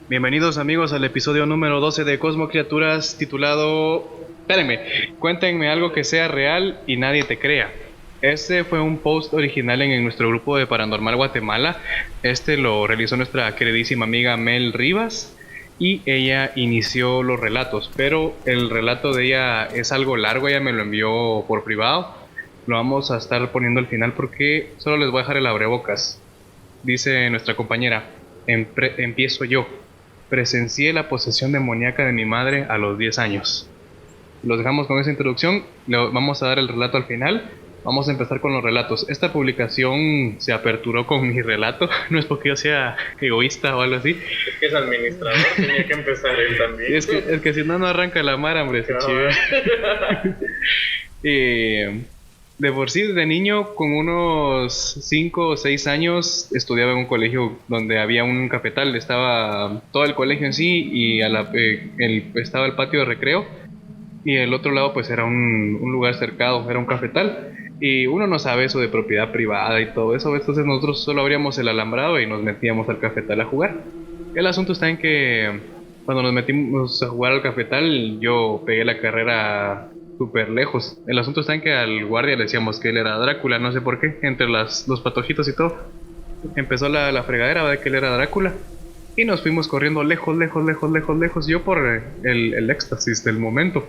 Bienvenidos amigos al episodio número 12 de Cosmo Criaturas titulado... Espérenme, cuéntenme algo que sea real y nadie te crea. Este fue un post original en nuestro grupo de Paranormal Guatemala. Este lo realizó nuestra queridísima amiga Mel Rivas y ella inició los relatos, pero el relato de ella es algo largo, ella me lo envió por privado. Lo vamos a estar poniendo al final porque solo les voy a dejar el abrebocas. Dice nuestra compañera, empiezo yo. Presencié la posesión demoníaca de mi madre a los 10 años. Los dejamos con esa introducción, le vamos a dar el relato al final. Vamos a empezar con los relatos. Esta publicación se aperturó con mi relato, no es porque yo sea egoísta o algo así. Es que es administrador, tenía que empezar él también. Es que si no, no arranca la mar, hombre, se chiva. De por sí, de niño, con unos 5 o 6 años, estudiaba en un colegio donde había un cafetal. Estaba todo el colegio en sí y estaba el patio de recreo. Y el otro lado pues era un lugar cercado, era un cafetal. Y uno no sabe eso de propiedad privada y todo eso. Entonces nosotros solo abríamos el alambrado y nos metíamos al cafetal a jugar. El asunto está en que cuando nos metimos a jugar al cafetal, yo pegué la carrera súper lejos. El asunto está en que al guardia le decíamos que él era Drácula, no sé por qué, entre los patojitos y todo. Empezó la fregadera de que él era Drácula. Y nos fuimos corriendo lejos, lejos, lejos, lejos, lejos. Yo por el éxtasis del momento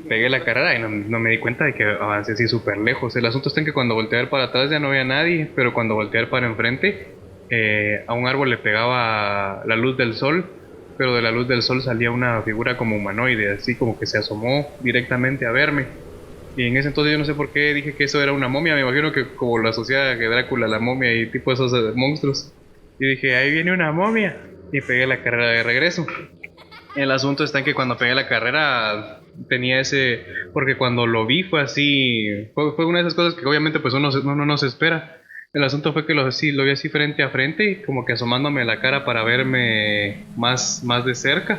pegué la carrera y no me di cuenta de que avancé así súper lejos. El asunto está en que cuando volteé a ver para atrás ya no había nadie, pero cuando volteé a ver para enfrente, a un árbol le pegaba la luz del sol, pero de la luz del sol salía una figura como humanoide, así como que se asomó directamente a verme. Y en ese entonces yo no sé por qué dije que eso era una momia. Me imagino que como lo asociaba que Drácula, la momia y tipo esos monstruos. Y dije, ahí viene una momia. Y pegué la carrera de regreso. El asunto está en que cuando pegué la carrera tenía ese... Porque cuando lo vi fue así... Fue una de esas cosas que obviamente pues uno no se espera. El asunto fue que lo vi así frente a frente y como que asomándome la cara para verme más de cerca.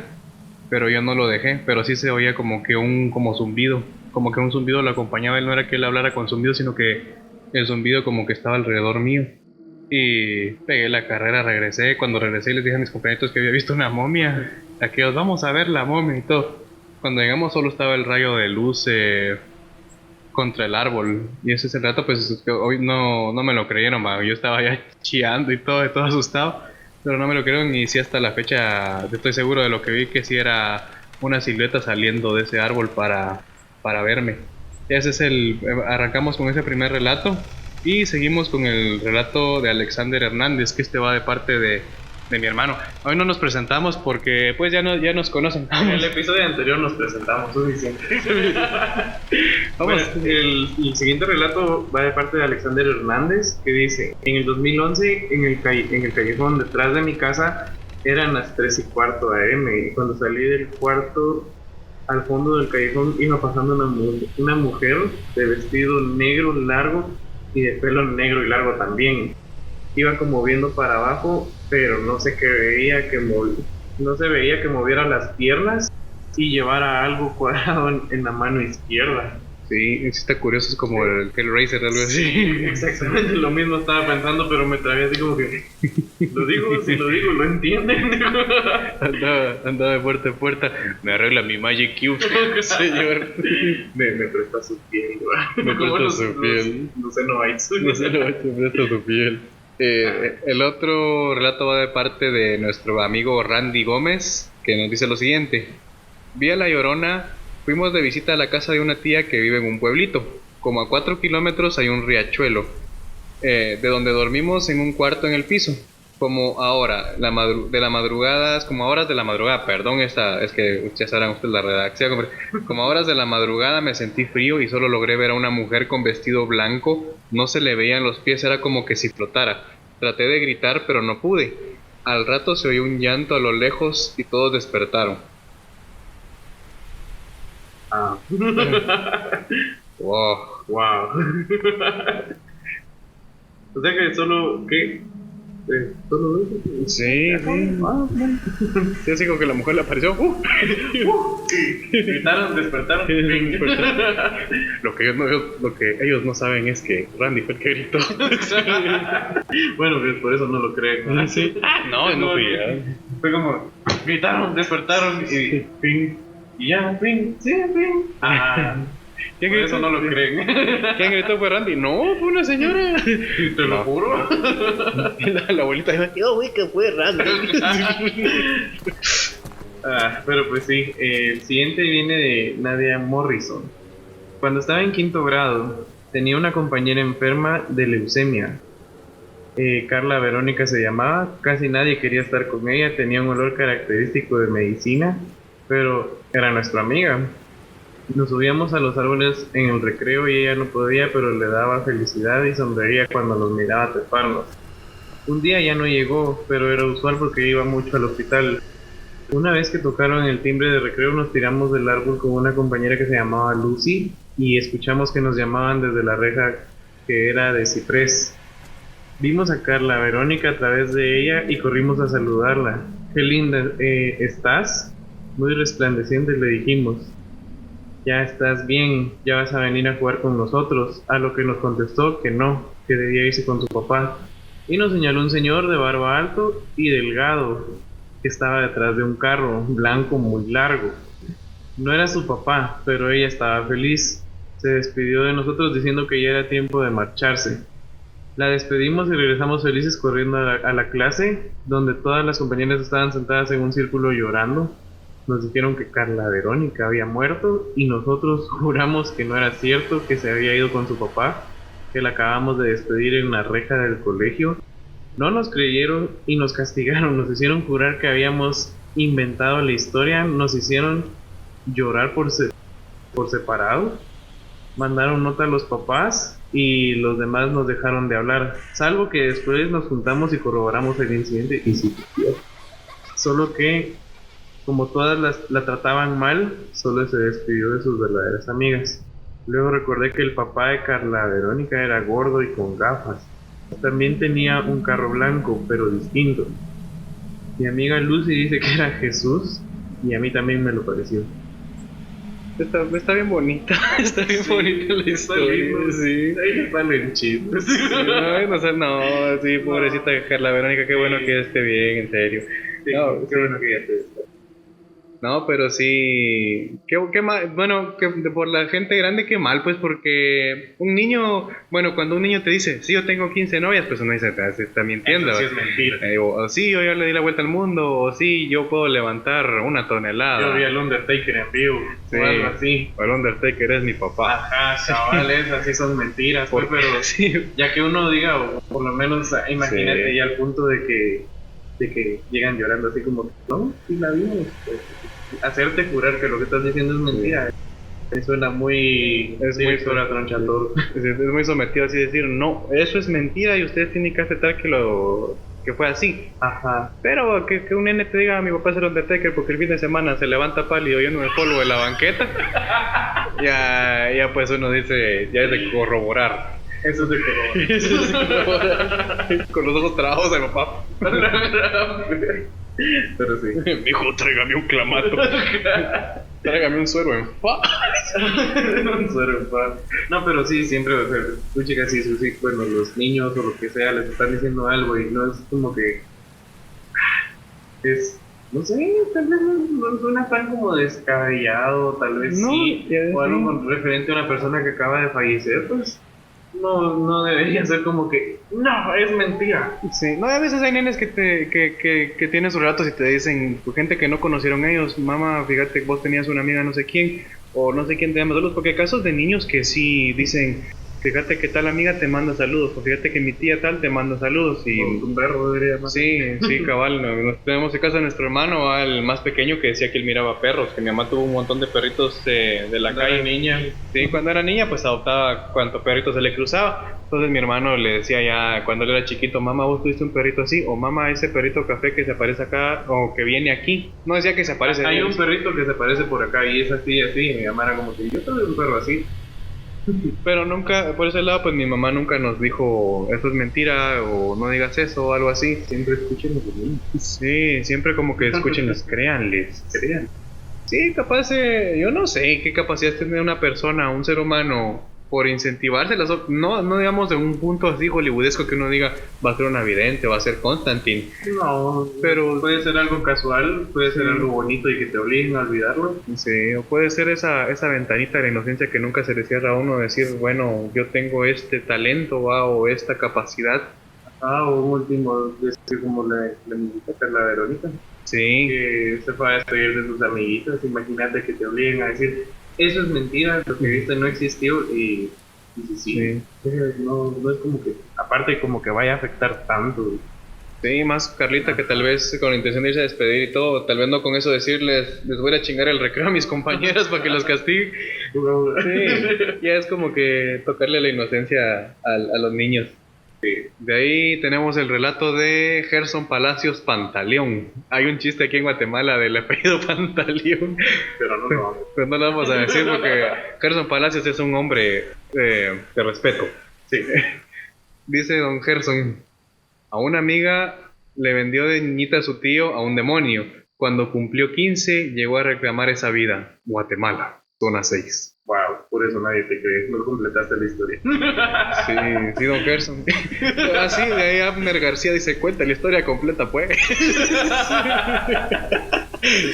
Pero yo no lo dejé. Pero sí se oía como que como zumbido. Como que un zumbido lo acompañaba. Él no era que él hablara con zumbido, sino que el zumbido como que estaba alrededor mío. Y pegué la carrera, regresé. Cuando regresé les dije a mis compañeros que había visto una momia. Aquellos, vamos a ver la momia y todo. Cuando llegamos solo estaba el rayo de luz contra el árbol. Y ese es el rato, pues es que hoy no me lo creyeron, ma. Yo estaba ya chillando y todo asustado. Pero no me lo creyeron y sí hasta la fecha estoy seguro de lo que vi, que sí era una silueta saliendo de ese árbol para verme. Ese es arrancamos con ese primer relato. Y seguimos con el relato de Alexander Hernández, que este va de parte de mi hermano. Hoy no nos presentamos porque pues ya nos conocen. En el episodio anterior nos presentamos suficiente. Vamos. Bueno, el siguiente relato va de parte de Alexander Hernández, que dice: en el 2011, en el callejón detrás de mi casa, eran las 3:15 AM, y cuando salí del cuarto, al fondo del callejón iba pasando una mujer de vestido negro largo y de pelo negro y largo también. Iba como viendo para abajo, pero no se veía que moviera las piernas y llevara algo cuadrado en la mano izquierda. Sí, está curioso, es como el Hellraiser o algo así. Exactamente lo mismo estaba pensando, pero me trabé así como que si lo digo, ¿lo entienden? Andaba de puerta en puerta. Me arregla mi Magic Cube, señor. Me presta su piel, Me presta su piel. No sé, no hay. Me presta su piel. El otro relato va de parte de nuestro amigo Randy Gómez, que nos dice lo siguiente. Vi a La Llorona. Fuimos de visita a la casa de una tía que vive en un pueblito. Como a 4 kilómetros hay un riachuelo, de donde dormimos en un cuarto en el piso. Como ahora, de la madrugada, como a horas de la madrugada, perdón, es que ya sabrán ustedes la redacción, hombre. Como a horas de la madrugada me sentí frío y solo logré ver a una mujer con vestido blanco. No se le veían los pies, era como que si flotara. Traté de gritar, pero no pude. Al rato se oyó un llanto a lo lejos y todos despertaron. Ah. Wow. Wow. O sea que solo que Solo eso. Sí, sí. Sí, así como que la mujer le apareció. Gritaron, despertaron. Lo que ellos no saben es que Randy fue el que gritó. Bueno, pues por eso no lo creen, ¿no? Sí. No, no fui ya. Fue como, gritaron, despertaron y ping. Y ya, ping, sí, ping. Por ¿Quién eso no lo creen. ¿Quién gritó? ¿Fue Randy? No, fue una señora. Te lo juro. La abuelita dijo, yo güey que fue Randy. Pero pues sí, el siguiente viene de Nadia Morrison. Cuando estaba en quinto grado, tenía una compañera enferma de leucemia. Carla Verónica se llamaba, casi nadie quería estar con ella, tenía un olor característico de medicina, pero era nuestra amiga. Nos subíamos a los árboles en el recreo y ella no podía, pero le daba felicidad y sonreía cuando nos miraba treparnos. Un día ya no llegó, pero era usual porque iba mucho al hospital. Una vez que tocaron el timbre de recreo nos tiramos del árbol con una compañera que se llamaba Lucy y escuchamos que nos llamaban desde la reja que era de ciprés. Vimos a Carla Verónica a través de ella y corrimos a saludarla. Qué linda estás, muy resplandeciente, le dijimos. Ya estás bien, ya vas a venir a jugar con nosotros. A lo que nos contestó que no, que debía irse con su papá. Y nos señaló un señor de barba alto y delgado que estaba detrás de un carro blanco muy largo. No era su papá, pero ella estaba feliz. Se despidió de nosotros diciendo que ya era tiempo de marcharse. La despedimos y regresamos felices corriendo a la clase, donde todas las compañeras estaban sentadas en un círculo llorando. Nos dijeron que Carla Verónica había muerto y nosotros juramos que no era cierto, que se había ido con su papá, que la acabamos de despedir en la reja del colegio. No nos creyeron y nos castigaron, nos hicieron jurar que habíamos inventado la historia, nos hicieron llorar por separado, mandaron nota a los papás y los demás nos dejaron de hablar, salvo que después nos juntamos y corroboramos el incidente y sí, solo que como todas la trataban mal, solo se despidió de sus verdaderas amigas. Luego recordé que el papá de Carla Verónica era gordo y con gafas. También tenía un carro blanco, pero distinto. Mi amiga Lucy dice que era Jesús y a mí también me lo pareció. Está bien bonita, está bien bonita la historia, sí. Ahí salen chistes. No, sí, pobrecita Carla Verónica, qué bueno que esté bien, en serio. Sí, No, qué bueno que ya te está. No, pero sí, qué mal, bueno, que por la gente grande qué mal, pues porque un niño, bueno, cuando un niño te dice, sí, yo tengo 15 novias, pues uno dice, se está mintiendo. Eso sí es mentira. O sí, yo ya le di la vuelta al mundo, o sí, yo puedo levantar una tonelada. Yo vi al Undertaker en vivo, sí, o algo así. O el Undertaker es mi papá. Ajá, chavales, así son mentiras, pues, pero sí. Ya que uno diga, o por lo menos imagínate Sí. ya al punto de que llegan llorando así como, no, sí la vimos. Hacerte jurar que lo que estás diciendo es mentira. Me suena muy director a tronchador. Es muy sometido así decir, no, eso es mentira y ustedes tienen que aceptar que fue así. Ajá. Pero que un nene te diga, mi papá es el Undertaker porque el fin de semana se levanta pálido lleno de polvo de la banqueta, ya pues uno dice, ya es de corroborar. Eso es de corroborar. Eso es de corroborar. Con los ojos trabados de papá. Pero sí. Mijo, tráigame un clamato. Tráigame un suero en fa. Un suero en fa. No, pero sí, siempre, o sea, tú chicas y sus hijos, bueno, los niños o lo que sea, les están diciendo algo y no es como que es, no sé, tal vez no suena tan como descabellado, tal vez no, sí, o algo con referente a una persona que acaba de fallecer, pues no debería ser como que, no, es mentira. Sí, no, a veces hay nenes que tienen sus relatos y te dicen, gente que no conocieron ellos, mamá, fíjate, vos tenías una amiga no sé quién, o no sé quién te llama saludos, porque hay casos de niños que sí dicen, fíjate que tal amiga te manda saludos, o fíjate que mi tía tal te manda saludos, y un perro debería más. Sí, cabal, tenemos el caso de nuestro hermano, el más pequeño, que decía que él miraba perros, que mi mamá tuvo un montón de perritos de la calle. Era niña. Sí, cuando era niña pues adoptaba cuanto perrito se le cruzaba. Entonces mi hermano le decía ya cuando él era chiquito, mamá, vos tuviste un perrito así, o mamá, ese perrito café que se aparece acá, o que viene aquí. No decía que se aparece. Hay un perrito que se aparece por acá y es así, y mi mamá era como que yo tuve un perro así. Pero nunca, por ese lado, pues mi mamá nunca nos dijo, eso es mentira, o no digas eso, o algo así. Siempre escuchen los niños. Sí, siempre como que escúchenles, créanles. Sí, capaz, yo no sé qué capacidad tiene una persona, un ser humano, por incentivárselas. No digamos de un punto así hollywoodesco que uno diga, va a ser una vidente, va a ser Constantine. No, Pero puede ser algo casual, puede ser algo bonito y que te obliguen a olvidarlo. sí, o puede ser esa ventanita de la inocencia que nunca se le cierra a uno, decir, bueno, yo tengo este talento, o esta capacidad. Ah, o un último, decir como la amiguita Carla Verónica, Sí, que se fue a despedir de sus amiguitas. Imagínate que te obliguen a decir, eso es mentira, lo que viste no existió, y sí. No es como que, aparte como que vaya a afectar tanto. sí, más Carlita que tal vez con la intención de irse a despedir y todo, tal vez no con eso decirles, les voy a chingar el recreo a mis compañeras para que los castigue. Sí, ya es como que tocarle la inocencia a los niños. De ahí tenemos el relato de Gerson Palacios Pantaleón. Hay un chiste aquí en Guatemala del apellido Pantaleón, Pero no lo vamos. pero no lo vamos a decir porque Gerson Palacios es un hombre de respeto. Sí. Dice don Gerson, a una amiga le vendió de niñita a su tío a un demonio. Cuando cumplió 15 llegó a reclamar esa vida. Guatemala, zona 6. Wow, por eso nadie te cree, no completaste la historia. Sí, sí, don Gerson. Así, de ahí Abner García dice, cuenta la historia completa, pues.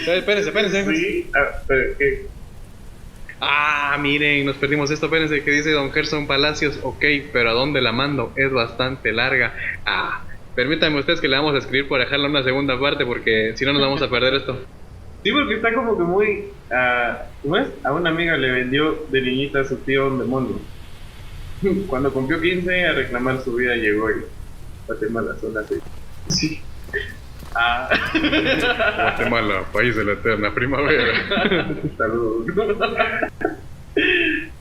Espérense. Sí, pero ¿qué? Miren, nos perdimos esto, espérense, que dice don Gerson Palacios, ok, pero ¿a dónde la mando? Es bastante larga. Permítanme ustedes que le vamos a escribir por dejarla una segunda parte, porque si no nos vamos a perder esto. Sí, porque está como que muy... ¿cómo es? A una amiga le vendió de niñita a su tío un demonio. Cuando cumplió 15 a reclamar su vida llegó y Guatemala, zona 6. Sí. Guatemala, país de la eterna primavera. Saludos.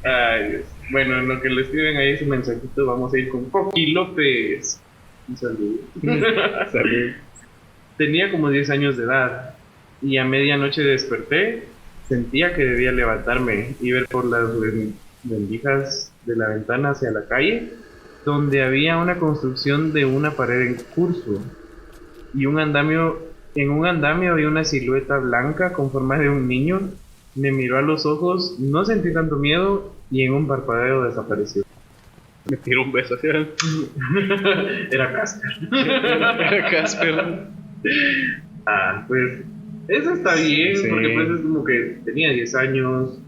Ay, Dios. Bueno, en lo que le escriben ahí su mensajito, vamos a ir con Coqui López. Un saludo. Salud. Tenía como 10 años de edad y a medianoche desperté. Sentía que debía levantarme y ver por las rendijas de la ventana hacia la calle, donde había una construcción de una pared en curso y un andamio. En un andamio había una silueta blanca con forma de un niño. Me miró a los ojos, no sentí tanto miedo y en un parpadeo desapareció. Me tiró un beso, ¿sí? Era Casper. Era Casper. Pues eso está bien, Sí. porque pues es como que tenía 10 años,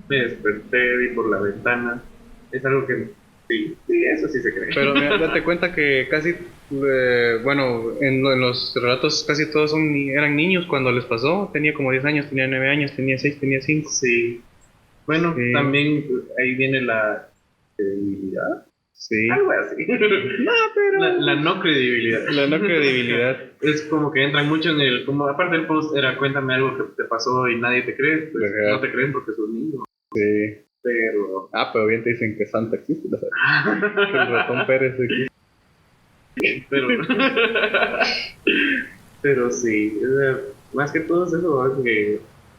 me desperté, vi por la ventana. Es algo que sí, eso sí se cree. Pero mira, date cuenta que casi, bueno, en los relatos casi todos eran niños cuando les pasó. Tenía como 10 años, tenía 9 años, tenía 6, tenía 5. Sí. Bueno, Sí. también ahí viene la credibilidad. Sí. Algo así. No, pero... La no credibilidad. La no credibilidad. Es como que entran mucho en el, como aparte del post era cuéntame algo que te pasó y nadie te cree, pues Ajá. no te creen porque sos niño. Sí. Pero Pero bien te dicen que Santa existe, ¿no? Que el ratón Pérez existe. pero sí, más que todo es eso, ¿verdad? Que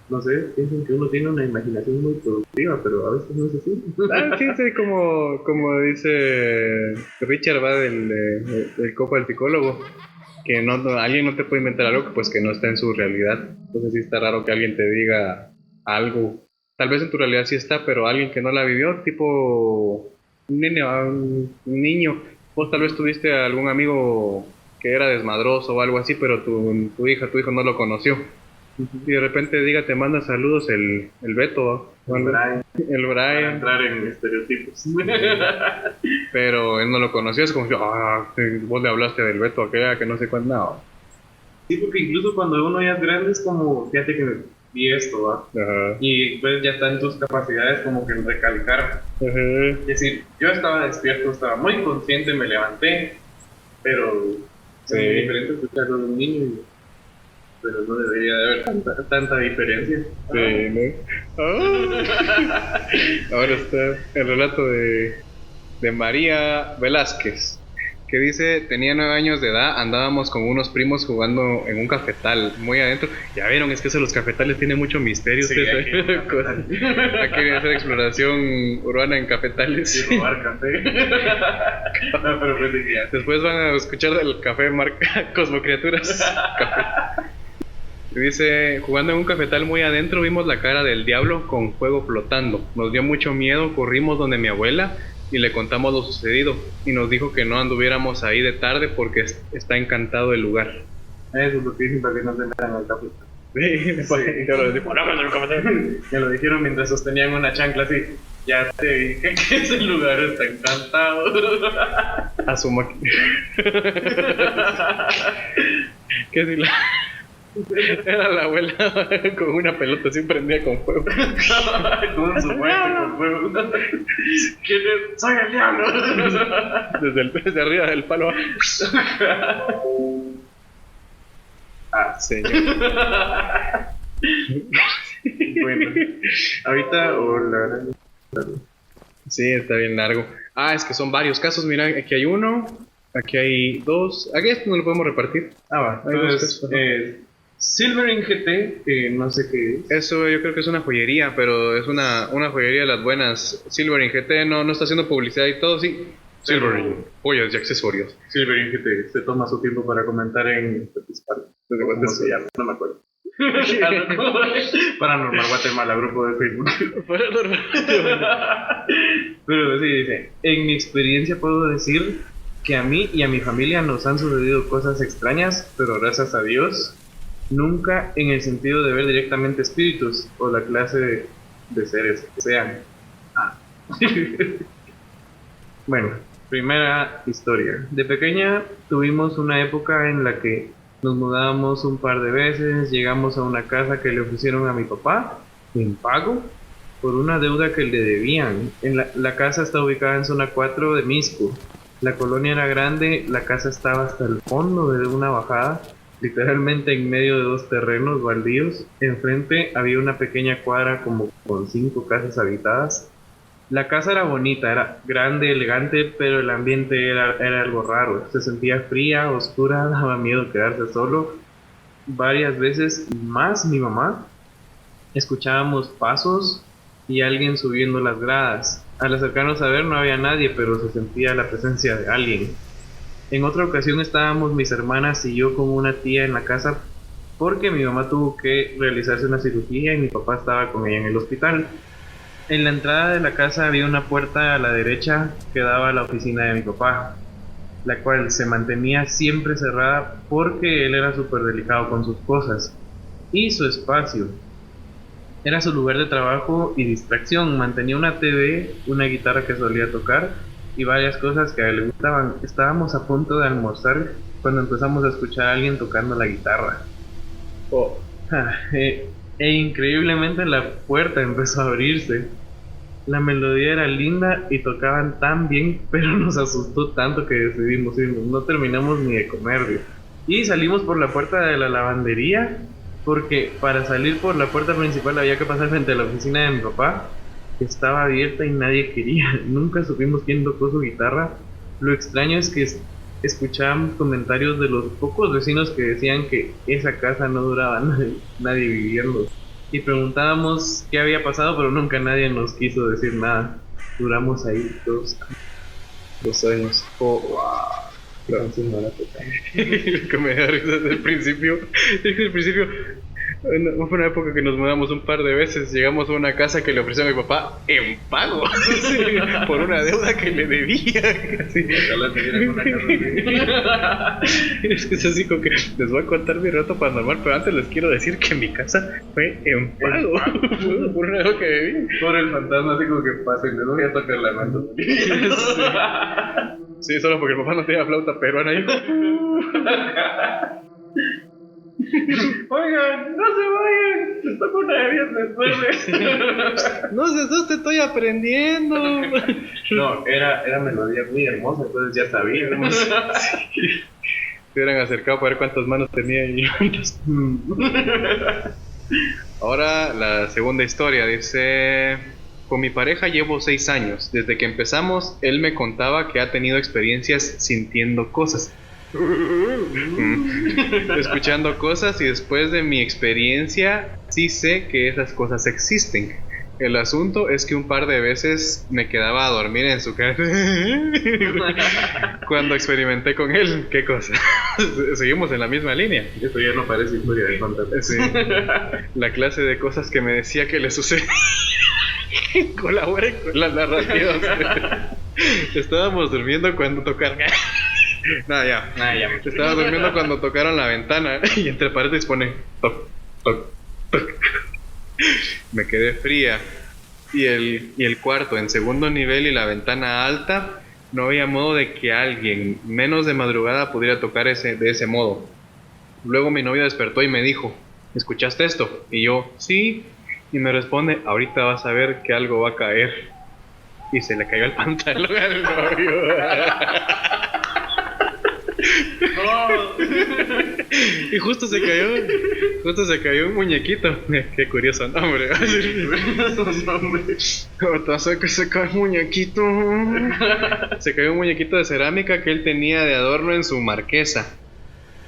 no sé, piensan que uno tiene una imaginación muy productiva, pero a veces no es así. Sí, como dice Richard, va del copo del psicólogo, que alguien no te puede inventar algo que, pues, que no está en su realidad. Entonces sí está raro que alguien te diga algo. Tal vez en tu realidad sí está, pero alguien que no la vivió, tipo un niño. Vos tal vez tuviste algún amigo que era desmadroso o algo así, pero tu hijo no lo conoció. Y de repente te manda saludos el Beto, El Brian. el Para Brian, entrar en estereotipos. pero él no lo conoció, es como que vos le hablaste del Beto aquella que no sé cuándo. No. Sí, porque incluso cuando uno ya es grande es como, fíjate que vi esto, ¿va? Ajá. Y pues ya están tus capacidades como que en recalcar. Ajá. Es decir, yo estaba despierto, estaba muy consciente, me levanté, pero Sí. es muy diferente escucharlo de un niño, pero no debería de haber tanta diferencia. Sí, ¿no? Ahora está el relato de María Velázquez, que dice, tenía 9 años de edad, andábamos con unos primos jugando en un cafetal, muy adentro. Ya vieron, es que eso, los cafetales tienen mucho misterio. Sí, Aquí viene a hacer exploración urbana en cafetales. Y robar café. No, pero pues ya. Después van a escuchar del café marca Cosmocriaturas. Café. Dice, jugando en un cafetal muy adentro vimos la cara del diablo con fuego flotando. Nos dio mucho miedo, corrimos donde mi abuela y le contamos lo sucedido. Y nos dijo que no anduviéramos ahí de tarde porque está encantado el lugar. Eso es lo que dicen para que no se metan al café. Sí, Ya lo dijeron mientras sostenían una chancla así. Ya te dije que ese lugar está encantado. A su máquina. ¿Qué si la... Era la abuela con una pelota así prendida con fuego. Con su fuego, con fuego. ¿Quién es? ¡Soy el diablo! Desde arriba del palo. Ah, señor. Bueno, ahorita o la... Sí, está bien largo. Ah, es que son varios casos. Mira, aquí hay uno, aquí hay dos. Aquí esto no lo podemos repartir. Ah, va. Hay dos Entonces, casos, ¿no? Silvering GT, que no sé qué es. Eso yo creo que es una joyería, pero es una joyería de las buenas. Silvering GT no está haciendo publicidad y todo, sí. Silvering, joyas y accesorios. Silvering GT, se toma su tiempo para comentar en ¿cómo se llama? No me acuerdo. Paranormal Guatemala, grupo de Facebook. Pero sí, dice, en mi experiencia puedo decir que a mí y a mi familia nos han sucedido cosas extrañas, pero gracias a Dios, nunca en el sentido de ver directamente espíritus o la clase de seres que sean. Ah. Bueno, primera historia. De pequeña tuvimos una época en la que nos mudábamos un par de veces, llegamos a una casa que le ofrecieron a mi papá en pago por una deuda que le debían. La casa está ubicada en zona 4 de Misco. La colonia era grande, la casa estaba hasta el fondo de una bajada, literalmente en medio de dos terrenos baldíos. Enfrente había una pequeña cuadra como con 5 casas habitadas. La casa era bonita, era grande, elegante, pero el ambiente era algo raro. Se sentía fría, oscura, daba miedo quedarse solo. Varias veces, más mi mamá, escuchábamos pasos y alguien subiendo las gradas. Al acercarnos a ver no había nadie, pero se sentía la presencia de alguien. En otra ocasión estábamos mis hermanas y yo con una tía en la casa porque mi mamá tuvo que realizarse una cirugía y mi papá estaba con ella en el hospital. En la entrada de la casa había una puerta a la derecha que daba a la oficina de mi papá, la cual se mantenía siempre cerrada porque él era súper delicado con sus cosas y su espacio. Era su lugar de trabajo y distracción. Mantenía una TV, una guitarra que solía tocar y varias cosas que a él le gustaban. Estábamos a punto de almorzar cuando empezamos a escuchar a alguien tocando la guitarra. E increíblemente la puerta empezó a abrirse. La melodía era linda y tocaban tan bien, pero nos asustó tanto que decidimos irnos. No terminamos ni de comer. Y salimos por la puerta de la lavandería, porque para salir por la puerta principal había que pasar frente a la oficina de mi papá, que estaba abierta y nadie quería. Nunca supimos quién tocó su guitarra. Lo extraño es que escuchábamos comentarios de los pocos vecinos que decían que esa casa no duraba nadie viviendo. Y preguntábamos qué había pasado, pero nunca nadie nos quiso decir nada. Duramos ahí 2 años. Claro. No la lo que me da risa desde el principio. Desde el principio, fue una época que nos mudamos un par de veces. Llegamos a una casa que le ofreció a mi papá en pago. Sí, por una deuda que le debía. Sí. Es que es así como que les voy a contar mi rato paranormal, pero antes les quiero decir que mi casa fue en pago. Por una deuda que debí. Por el fantasma, así como que pasen, les voy a tocar la mano. Sí, solo porque el papá no tenía flauta peruana. Oigan, no se vayan, les toco una de viernes verde. No se asuste, estoy aprendiendo. No, era melodía muy hermosa, entonces ya sabíamos. Sí. Se hubieran acercado para ver cuántas manos tenía y cuántas. Ahora la segunda historia dice: Con mi pareja llevo 6 años. Desde que empezamos, él me contaba que ha tenido experiencias sintiendo cosas. Escuchando cosas y después de mi experiencia sí sé que esas cosas existen. El asunto es que un par de veces me quedaba a dormir en su casa cuando experimenté con él. ¿Qué cosa? Seguimos en la misma línea. Esto ya no parece historia de contar. Sí. La clase de cosas que me decía que le sucedía. Colaboré con las narrativas. Estábamos durmiendo cuando tocaron. No, ya. Estaba durmiendo cuando tocaron la ventana y entre paréntesis pone toc, toc, toc. Me quedé fría. Y el cuarto en segundo nivel y la ventana alta, no había modo de que alguien menos de madrugada pudiera tocar de ese modo. Luego mi novia despertó y me dijo, ¿escuchaste esto? Y yo, sí. Y me responde, ahorita vas a ver que algo va a caer. Y se le cayó el pantalón al novio. Y justo se cayó un muñequito. Qué curioso nombre. Que se cae un muñequito. Se cayó un muñequito de cerámica que él tenía de adorno en su marquesa.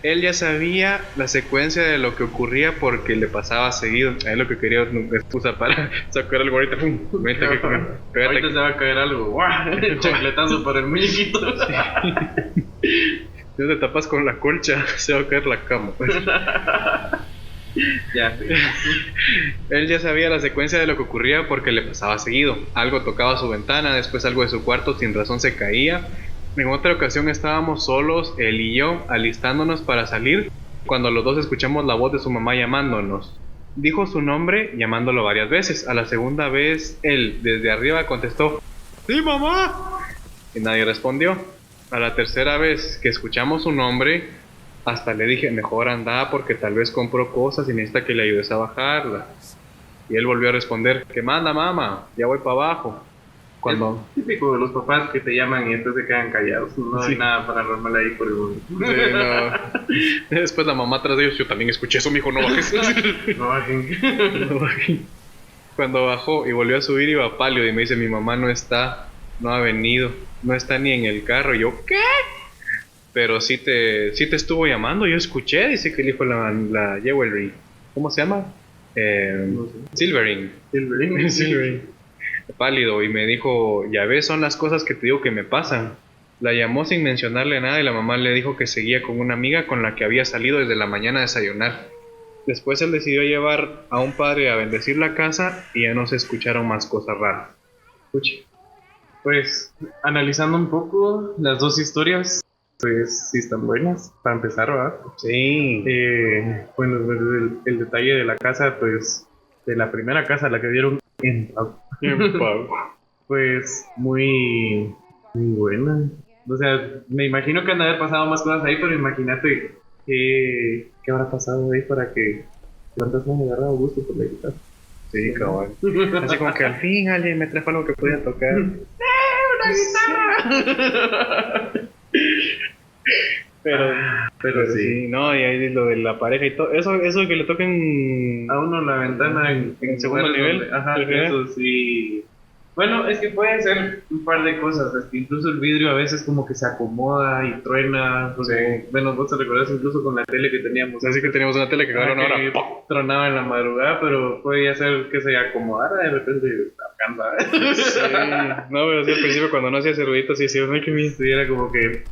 Él ya sabía la secuencia de lo que ocurría porque le pasaba seguido. Es lo que quería excusa para sacar algo ahorita. Ahorita se va a caer algo. Chancletazo para el muñequito. Si no te tapas con la colcha, se va a caer la cama. Ya. Él ya sabía la secuencia de lo que ocurría porque le pasaba seguido. Algo tocaba su ventana, después algo de su cuarto sin razón se caía. En otra ocasión estábamos solos, él y yo, alistándonos para salir, cuando los dos escuchamos la voz de su mamá llamándonos. Dijo su nombre, llamándolo varias veces. A la segunda vez, él, desde arriba, contestó, ¡sí, mamá! Y nadie respondió. A la tercera vez que escuchamos su nombre, hasta le dije, mejor anda porque tal vez compró cosas y necesita que le ayudes a bajarlas. Y él volvió a responder, ¿qué manda, mamá? Ya voy para abajo. Cuando... Es típico de los papás que te llaman y entonces se quedan callados. No hay nada paranormal ahí por el mundo. No. Después la mamá tras de ellos, yo también escuché eso, mijo, no bajes. No bajen. No bajen. Cuando bajó y volvió a subir iba pálido y me dice, mi mamá no está, no ha venido, no está ni en el carro. Y yo, ¿qué? Pero sí te estuvo llamando, yo escuché, dice que elijo la Jewelry. ¿Cómo se llama? No sé. Silvering. Pálido y me dijo, ya ves, son las cosas que te digo que me pasan. La llamó sin mencionarle nada y la mamá le dijo que seguía con una amiga con la que había salido desde la mañana a desayunar. Después él decidió llevar a un padre a bendecir la casa y ya no se escucharon más cosas raras. Escuche. Pues analizando un poco las dos historias, pues sí están buenas, para empezar, ¿verdad? Sí. Bueno, el detalle de la casa, pues de la primera casa, la que dieron en pago, pues muy buena. O sea, me imagino que han de haber pasado más cosas ahí, pero imagínate qué habrá pasado ahí para que cuántas me han agarrado gusto por la guitarra. Sí, cabal. Así como que al fin alguien me trajo algo que podía tocar. ¡Una guitarra! Pero sí. No, y ahí lo de la pareja y todo. Eso que le toquen a uno la ventana en segundo nivel. Ajá, eso sí. Bueno, es que puede ser un par de cosas. Es que incluso el vidrio a veces como que se acomoda y truena. Pues, bueno, vos te recordás incluso con la tele que teníamos. Así que teníamos una tele que agarraron ahora. Tronaba en la madrugada, pero podía ser que se acomodara de repente. Alcanza. Sí. No, pero sí, al principio cuando no hacía ese ruidito, sí, no hay que miedo. Sí, era como que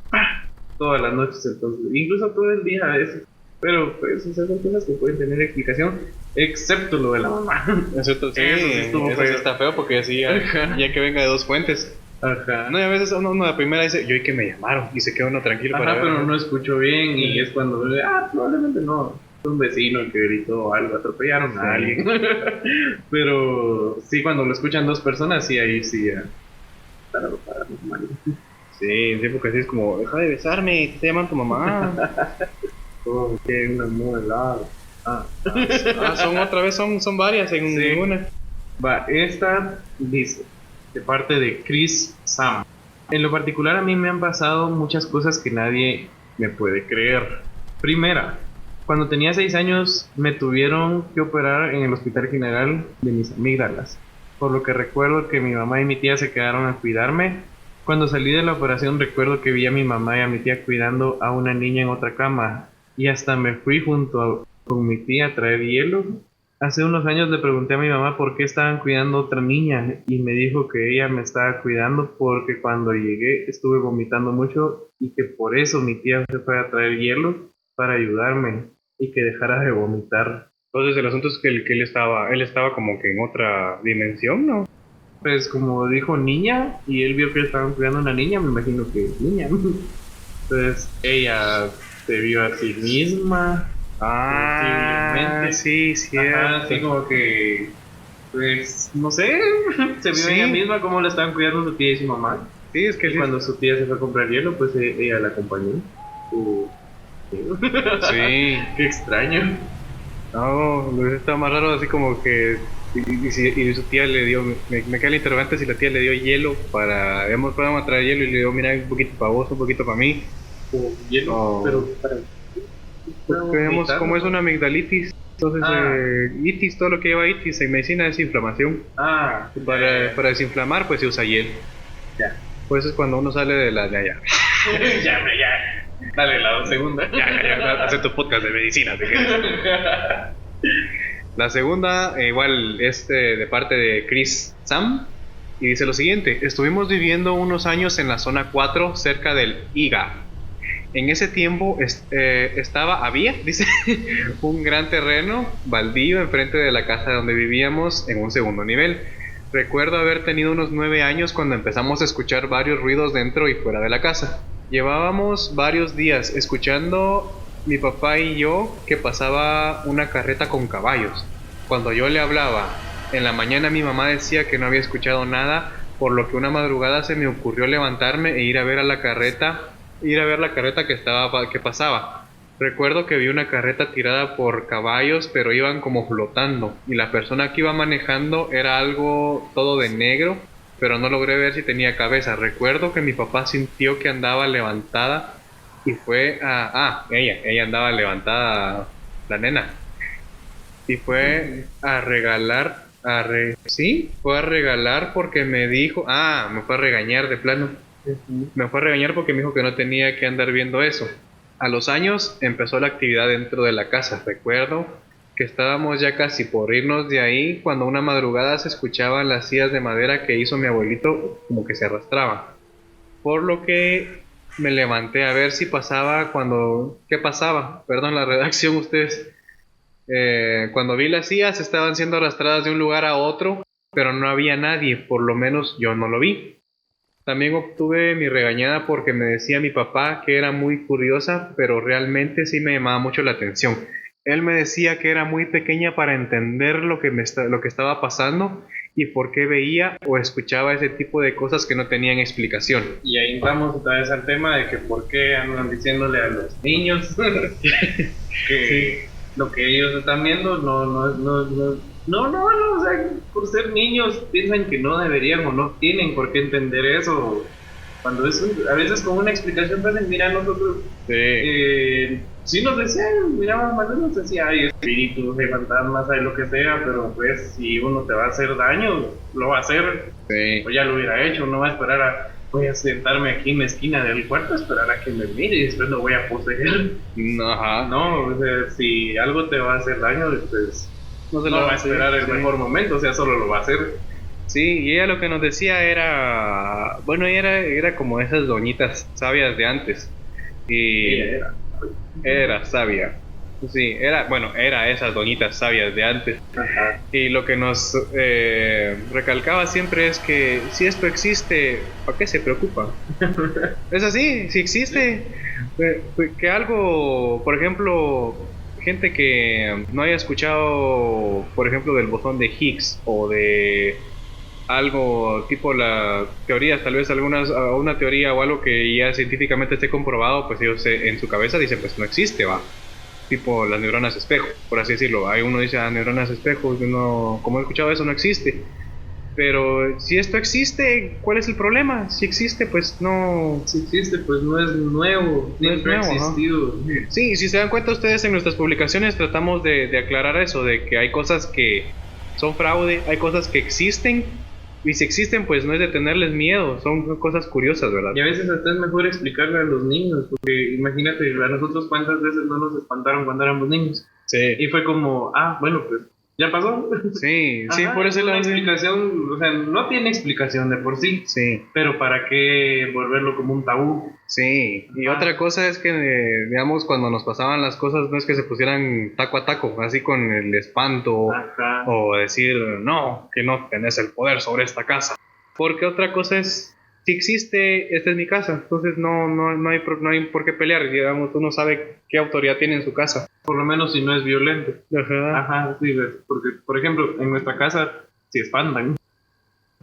todas las noches, entonces, incluso todo el día a veces. Pero pues esas son cosas que pueden tener explicación, excepto lo de la mamá. Excepto, sí, eso sí está feo porque sí, ya que venga de dos fuentes. Ajá. No, y a veces uno la primera dice, yo y que me llamaron, y se queda uno tranquilo. Ajá, para ver. Pero no escucho bien y es cuando, probablemente no. Fue un vecino el que gritó algo, atropellaron a alguien. Pero sí, cuando lo escuchan dos personas, sí, ahí sí, paranormal. Sí, porque así es como, deja de besarme, te llaman tu mamá. Oh, que una muy helada. Son otra vez, son varias en una. Va, esta dice, de parte de Chris Sam. En lo particular a mí me han pasado muchas cosas que nadie me puede creer. Primera, cuando tenía 6 años me tuvieron que operar en el Hospital General de mis amígdalas. por lo que recuerdo que mi mamá y mi tía se quedaron a cuidarme. Cuando salí de la operación recuerdo que vi a mi mamá y a mi tía cuidando a una niña en otra cama y hasta me fui con mi tía a traer hielo. Hace unos años le pregunté a mi mamá por qué estaban cuidando a otra niña y me dijo que ella me estaba cuidando porque cuando llegué estuve vomitando mucho y que por eso mi tía se fue a traer hielo para ayudarme y que dejara de vomitar. Entonces el asunto es que, él estaba como que en otra dimensión, ¿no? Pues como dijo niña y él vio que estaban cuidando a una niña, me imagino que niña. Entonces ella se vio a sí misma. Ah, sí, cierto. Ajá, así como que, pues, no sé, se vio Sí. ella misma como la estaban cuidando su tía y su mamá. Sí, es que Y cuando su tía se fue a comprar hielo, pues ella la acompañó. Uh, sí. Qué extraño. No, lo hubiese estado más raro así como que y su tía le dio, me queda el interrogante si la tía le dio hielo para, hemos podido traer hielo y le dio, mira, un poquito para vos, un poquito para mí. Hielo, Oh. pero para... Porque vemos cómo es una amigdalitis, entonces itis, todo lo que lleva itis en medicina es inflamación. Para desinflamar pues se usa hielo. Ya. Pues es cuando uno sale de la de allá. ya. Dale, la segunda. Ya, hace tu podcast de medicina. La segunda, igual, es de parte de Chris Sam. Y dice lo siguiente: estuvimos viviendo unos años en la zona 4, cerca del IGA. En ese tiempo había, dice, un gran terreno baldío enfrente de la casa donde vivíamos en un segundo nivel. Recuerdo haber tenido unos 9 años cuando empezamos a escuchar varios ruidos dentro y fuera de la casa. Llevábamos varios días escuchando mi papá y yo que pasaba una carreta con caballos. Cuando yo le hablaba en la mañana, mi mamá decía que no había escuchado nada, por lo que una madrugada se me ocurrió levantarme e ir a ver la carreta que pasaba. Recuerdo que vi una carreta tirada por caballos, pero iban como flotando, y la persona que iba manejando era algo todo de negro, pero no logré ver si tenía cabeza. Recuerdo que mi papá sintió que andaba levantada y fue ella andaba levantada, la nena, y fue a regalar, fue a regalar porque me dijo, me fue a regañar de plano. Me fue a regañar porque me dijo que no tenía que andar viendo eso. A los años empezó la actividad dentro de la casa. Recuerdo que estábamos ya casi por irnos de ahí cuando una madrugada se escuchaban las sillas de madera que hizo mi abuelito como que se arrastraban. Por lo que me levanté a ver si pasaba ¿qué pasaba? Perdón la redacción, ustedes. Cuando vi las sillas estaban siendo arrastradas de un lugar a otro, pero no había nadie, por lo menos yo no lo vi. También obtuve mi regañada porque me decía mi papá que era muy curiosa, pero realmente sí me llamaba mucho la atención. Él me decía que era muy pequeña para entender lo que estaba pasando y por qué veía o escuchaba ese tipo de cosas que no tenían explicación. Y ahí vamos otra vez al tema de que por qué andan diciéndole a los niños que lo que ellos están viendo no, o sea, por ser niños piensan que no deberían o no tienen por qué entender eso. Cuando a veces con una explicación pueden mirar nosotros, sí nos decían, miramos más nos decía, hay espíritus, hay fantasmas, hay lo que sea, pero pues si uno te va a hacer daño, lo va a hacer, o ya lo hubiera hecho, no va a esperar voy a sentarme aquí en la esquina del cuarto, esperar a que me mire y después lo voy a poseer. Ajá. No, o sea, si algo te va a hacer daño, pues no va a esperar el mejor momento, o sea, solo lo va a hacer. Sí, y ella lo que nos decía era, bueno, ella era como esas doñitas sabias de antes. Y era sabia. Sí, era esas doñitas sabias de antes. Ajá. Y lo que nos recalcaba siempre es que si esto existe, ¿para qué se preocupa? Es así, si existe, que algo, por ejemplo, gente que no haya escuchado, por ejemplo, del bosón de Higgs o de algo tipo la teorías, tal vez una teoría o algo que ya científicamente esté comprobado, pues ellos en su cabeza dicen, pues no existe, va. Tipo las neuronas espejo, por así decirlo. Hay uno dice, neuronas espejo, como he escuchado eso, no existe. Pero si esto existe, ¿cuál es el problema? Si existe, pues no... Si existe, pues no es nuevo, siempre ha existido. Sí, si se dan cuenta ustedes en nuestras publicaciones tratamos de aclarar eso, de que hay cosas que son fraude, hay cosas que existen, y si existen, pues no es de tenerles miedo, son cosas curiosas, ¿verdad? Y a veces hasta es mejor explicarle a los niños, porque imagínate, a nosotros cuántas veces no nos espantaron cuando éramos niños. Sí. Y fue como, bueno, pues ya pasó. Sí, sí, Ajá, por ese una lado. explicación, o sea, no tiene explicación de por sí. Sí. Pero ¿para qué volverlo como un tabú? Sí, y otra cosa es que, digamos, cuando nos pasaban las cosas, no es que se pusieran taco a taco, así con el espanto, Ajá. o decir, no, que no tenés el poder sobre esta casa. Porque otra cosa es, si existe, esta es mi casa, entonces no hay por qué pelear, digamos, uno sabe qué autoridad tiene en su casa. Por lo menos si no es violento. Ajá. Ajá, sí, porque, por ejemplo, en nuestra casa sí espantan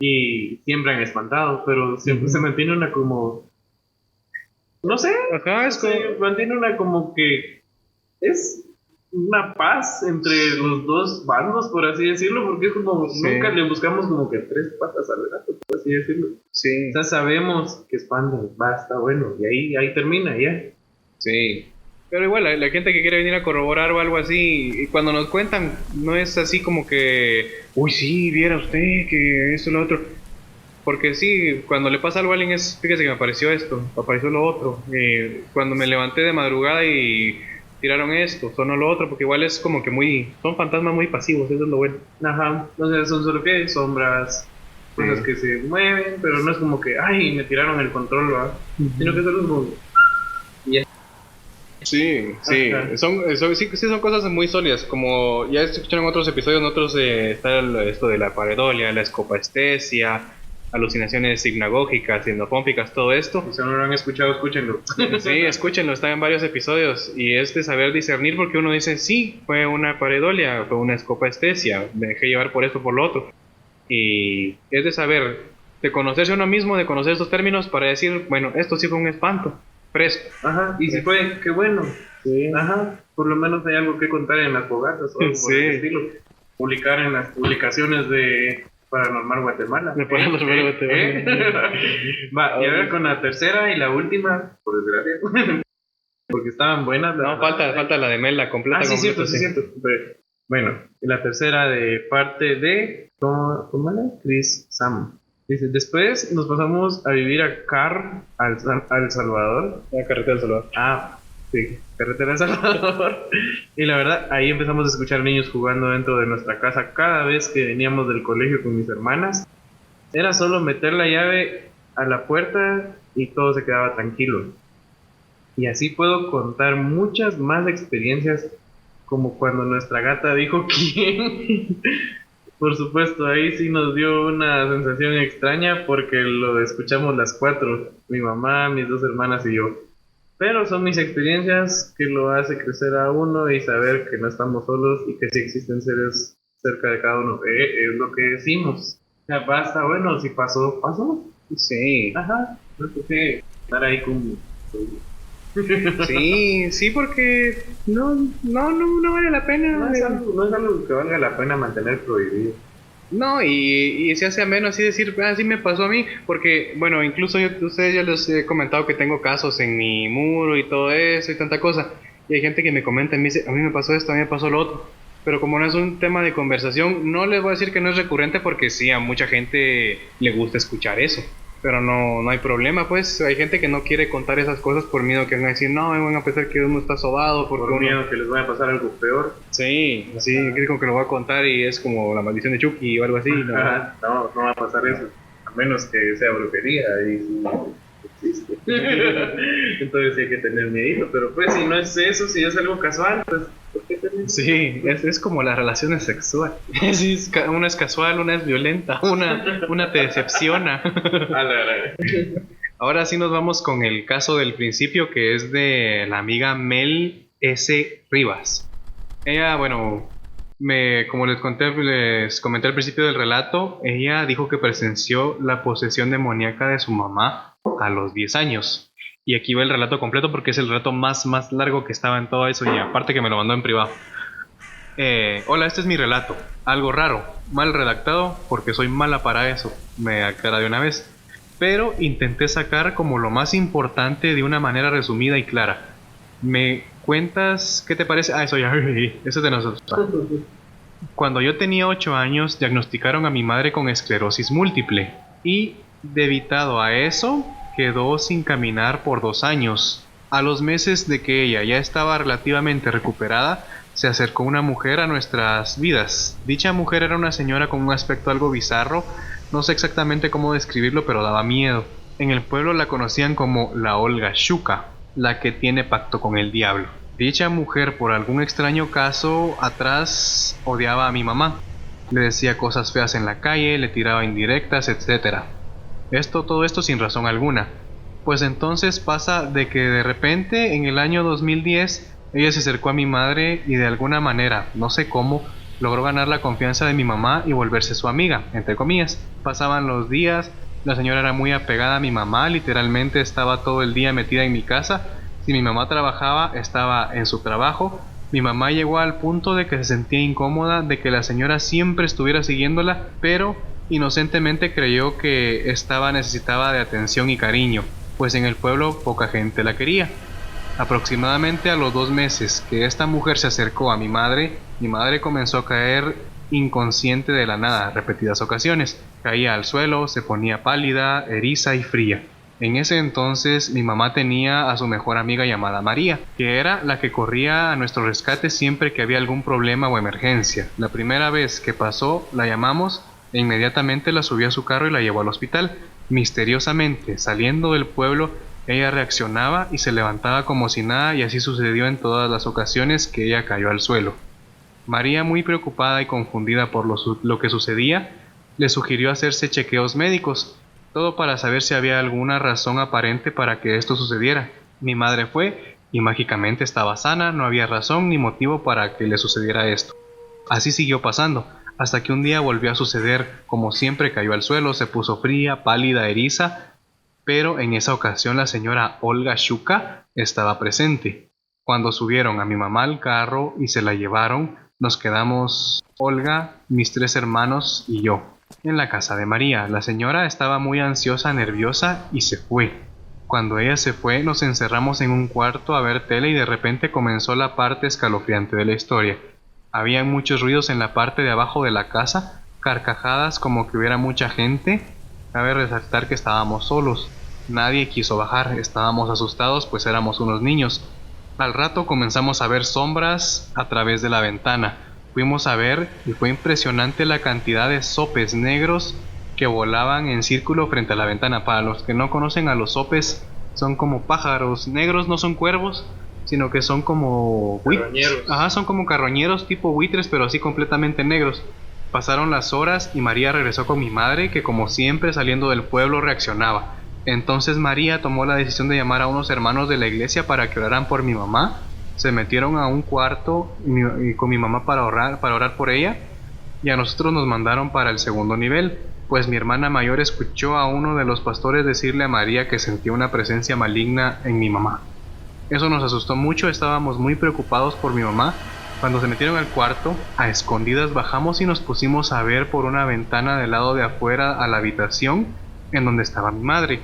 y siempre han espantado, pero siempre se mantiene una como, no sé, Ajá, es como... se mantiene una como que es una paz entre los dos bandos, por así decirlo, porque es como, Sí. nunca le buscamos como que tres patas al gato, por así decirlo. Sí. O sea, sabemos que espantan, está bueno, y ahí termina, ya. Sí. Pero igual, la gente que quiere venir a corroborar o algo así, y cuando nos cuentan, no es así como que, uy, sí, viera usted que esto y lo otro. Porque sí, cuando le pasa algo a alguien es, fíjese que me apareció esto, me apareció lo otro. Cuando me levanté de madrugada y tiraron esto, sonó lo otro, porque igual es como que son fantasmas muy pasivos, eso es lo bueno. Ajá, o sea, son solo que sombras, cosas que se mueven, pero no es como que, ay, me tiraron el control, ¿va? Sino que solo es como... Sí, sí, sí son cosas muy sólidas, como ya escucharon en otros episodios, en otros está esto de la pareidolia, la escopaestesia, alucinaciones hipnagógicas, hipnopómpicas, todo esto. Si no lo han escuchado, escúchenlo. Sí, escúchenlo, está en varios episodios y es de saber discernir porque uno dice, sí, fue una pareidolia, fue una escopaestesia, me dejé llevar por esto, por lo otro. Y es de saber, de conocerse a uno mismo, de conocer estos términos para decir, bueno, esto sí fue un espanto. Fresco. Ajá, y si fue, qué bueno. Sí. Ajá, por lo menos hay algo que contar en las fogatas o algo por el estilo. Publicar en las publicaciones de Paranormal Guatemala. De Paranormal Guatemala. Va, y a ver con la tercera y la última, por desgracia. Porque estaban buenas. No, falta la de Mel, la completa. Sí, cierto, sí, cierto. Bueno, y la tercera de parte de... ¿Cómo era? Chris Sam. Dice, después nos pasamos a vivir a al Salvador. La carretera del Salvador. Sí, carretera del Salvador. Y la verdad, ahí empezamos a escuchar niños jugando dentro de nuestra casa cada vez que veníamos del colegio con mis hermanas. Era solo meter la llave a la puerta y todo se quedaba tranquilo. Y así puedo contar muchas más experiencias, como cuando nuestra gata dijo quién. Por supuesto, ahí sí nos dio una sensación extraña porque lo escuchamos las cuatro, mi mamá, mis dos hermanas y yo. Pero son mis experiencias que lo hace crecer a uno y saber que no estamos solos y que sí existen seres cerca de cada uno. Es lo que decimos. O sea, basta, bueno, si pasó, pasó. Sí. Ajá, no sé qué estar ahí con... Sí, porque no vale la pena. No es algo que valga la pena mantener prohibido. No, y se hace ameno así decir, sí me pasó a mí, porque, bueno, incluso ustedes ya les he comentado que tengo casos en mi muro y todo eso y tanta cosa, y hay gente que me comenta y me dice, a mí me pasó esto, a mí me pasó lo otro, pero como no es un tema de conversación, no les voy a decir que no es recurrente porque sí, a mucha gente le gusta escuchar eso. Pero no hay problema, pues hay gente que no quiere contar esas cosas por miedo que van a decir, no, van a pensar que uno está sobado. Por miedo que les vaya a pasar algo peor. Sí, como que lo voy a contar y es como la maldición de Chucky o algo así. No va a pasar eso, a menos que sea brujería y no existe. Entonces hay que tener miedo, pero pues si no es eso, si es algo casual, pues ¿por qué tener? Sí, es como las relaciones sexuales. Sí, una es casual, una es violenta, una te decepciona. Ahora sí nos vamos con el caso del principio, que es de la amiga Mel S. Rivas. Ella, bueno, como les comenté al principio del relato, ella dijo que presenció la posesión demoníaca de su mamá a los 10 años. Y aquí va el relato completo porque es el relato más largo que estaba en todo eso y aparte que me lo mandó en privado. Hola, este es mi relato. Algo raro, mal redactado porque soy mala para eso, me aclara de una vez. Pero intenté sacar como lo más importante de una manera resumida y clara. ¿Me cuentas qué te parece? Eso ya, eso es de nosotros. Cuando yo tenía 8 años, diagnosticaron a mi madre con esclerosis múltiple y, debido a eso, quedó sin caminar por 2 años. A los meses de que ella ya estaba relativamente recuperada, se acercó una mujer a nuestras vidas. Dicha mujer era una señora con un aspecto algo bizarro, no sé exactamente cómo describirlo, pero daba miedo. En el pueblo la conocían como la Olga Shuka, la que tiene pacto con el diablo. Dicha mujer, por algún extraño caso atrás, odiaba a mi mamá. Le decía cosas feas en la calle, le tiraba indirectas, etc. Todo esto sin razón alguna. Pues entonces pasa de que de repente en el año 2010 ella se acercó a mi madre y de alguna manera, no sé cómo, logró ganar la confianza de mi mamá y volverse su amiga, entre comillas. Pasaban los días, la señora era muy apegada a mi mamá, literalmente estaba todo el día metida en mi casa. Si mi mamá trabajaba, estaba en su trabajo. Mi mamá llegó al punto de que se sentía incómoda de que la señora siempre estuviera siguiéndola, pero inocentemente creyó que necesitaba de atención y cariño, pues en el pueblo poca gente la quería. Aproximadamente a los 2 meses que esta mujer se acercó a mi madre comenzó a caer inconsciente de la nada, repetidas ocasiones. Caía al suelo, se ponía pálida, eriza y fría. En ese entonces mi mamá tenía a su mejor amiga llamada María, que era la que corría a nuestro rescate siempre que había algún problema o emergencia. La primera vez que pasó, la llamamos e inmediatamente la subió a su carro y la llevó al hospital. Misteriosamente, saliendo del pueblo, ella reaccionaba y se levantaba como si nada, y así sucedió en todas las ocasiones que ella cayó al suelo. María, muy preocupada y confundida por lo que sucedía, le sugirió hacerse chequeos médicos, todo para saber si había alguna razón aparente para que esto sucediera. Mi madre fue y mágicamente estaba sana, no había razón ni motivo para que le sucediera esto. Así siguió pasando, hasta que un día volvió a suceder. Como siempre, cayó al suelo, se puso fría, pálida, eriza, pero en esa ocasión la señora Olga Shuka estaba presente. Cuando subieron a mi mamá al carro y se la llevaron, nos quedamos Olga, mis 3 hermanos y yo en la casa de María. La señora estaba muy ansiosa, nerviosa y se fue. Cuando ella se fue, nos encerramos en un cuarto a ver tele y de repente comenzó la parte escalofriante de la historia. Había muchos ruidos en la parte de abajo de la casa, carcajadas como que hubiera mucha gente. Cabe resaltar que estábamos solos. Nadie quiso bajar, estábamos asustados pues éramos unos niños. Al rato comenzamos a ver sombras a través de la ventana. Fuimos a ver y fue impresionante la cantidad de sopes negros que volaban en círculo frente a la ventana. Para los que no conocen a los sopes, son como pájaros negros, no son cuervos, sino que son como Carroñeros. Ajá, son como carroñeros tipo buitres, pero así completamente negros. Pasaron las horas y María regresó con mi madre, que como siempre saliendo del pueblo reaccionaba. Entonces María tomó la decisión de llamar a unos hermanos de la iglesia para que oraran por mi mamá. Se metieron a un cuarto con mi mamá para orar por ella, y a nosotros nos mandaron para el segundo nivel, pues mi hermana mayor escuchó a uno de los pastores decirle a María que sentía una presencia maligna en mi mamá. Eso nos asustó mucho, estábamos muy preocupados por mi mamá. Cuando se metieron al cuarto, a escondidas bajamos y nos pusimos a ver por una ventana del lado de afuera a la habitación en donde estaba mi madre.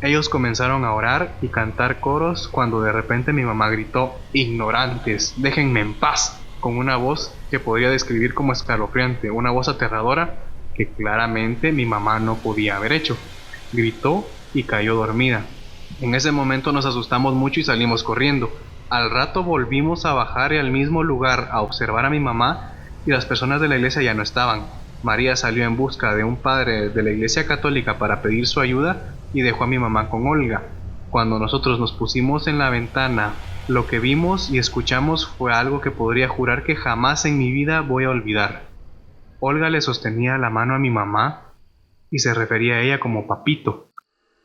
Ellos comenzaron a orar y cantar coros cuando de repente mi mamá gritó: "Ignorantes, déjenme en paz", con una voz que podría describir como escalofriante, una voz aterradora que claramente mi mamá no podía haber hecho. Gritó y cayó dormida. En ese momento nos asustamos mucho y salimos corriendo. Al rato volvimos a bajar y al mismo lugar a observar a mi mamá, y las personas de la iglesia ya no estaban. María salió en busca de un padre de la iglesia católica para pedir su ayuda y dejó a mi mamá con Olga. Cuando nosotros nos pusimos en la ventana, lo que vimos y escuchamos fue algo que podría jurar que jamás en mi vida voy a olvidar. Olga le sostenía la mano a mi mamá y se refería a ella como papito,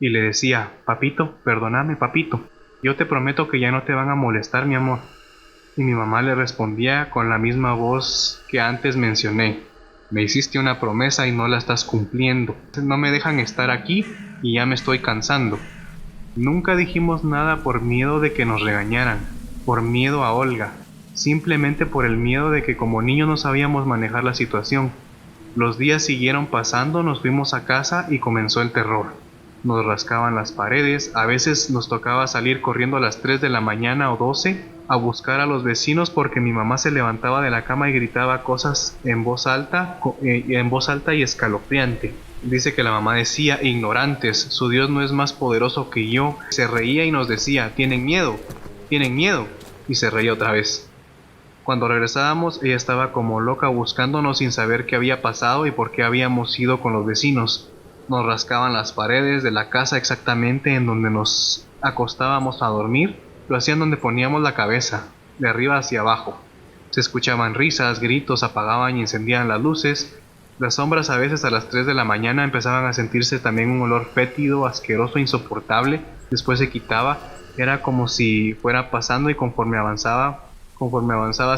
y le decía: "Papito, perdóname, papito, yo te prometo que ya no te van a molestar, mi amor". Y mi mamá le respondía con la misma voz que antes mencioné: "Me hiciste una promesa y no la estás cumpliendo. No me dejan estar aquí y ya me estoy cansando". Nunca dijimos nada por miedo de que nos regañaran, por miedo a Olga, simplemente por el miedo de que como niños no sabíamos manejar la situación. Los días siguieron pasando, nos fuimos a casa y comenzó el terror. Nos rascaban las paredes, a veces nos tocaba salir corriendo a las 3 de la mañana o 12 a buscar a los vecinos porque mi mamá se levantaba de la cama y gritaba cosas en voz alta, y escalofriante. Dice que la mamá decía: ignorantes, su Dios no es más poderoso que yo. Se reía y nos decía: tienen miedo, y se reía otra vez. Cuando regresábamos, ella estaba como loca buscándonos sin saber qué había pasado y por qué habíamos ido con los vecinos. Nos rascaban las paredes de la casa exactamente en donde nos acostábamos a dormir. Lo hacían donde poníamos la cabeza, de arriba hacia abajo. Se escuchaban risas, gritos, apagaban y encendían las luces. Las sombras, a veces a las 3 de la mañana, empezaban a sentirse también un olor fétido, asqueroso, insoportable. Después se quitaba. Era como si fuera pasando y conforme avanzaba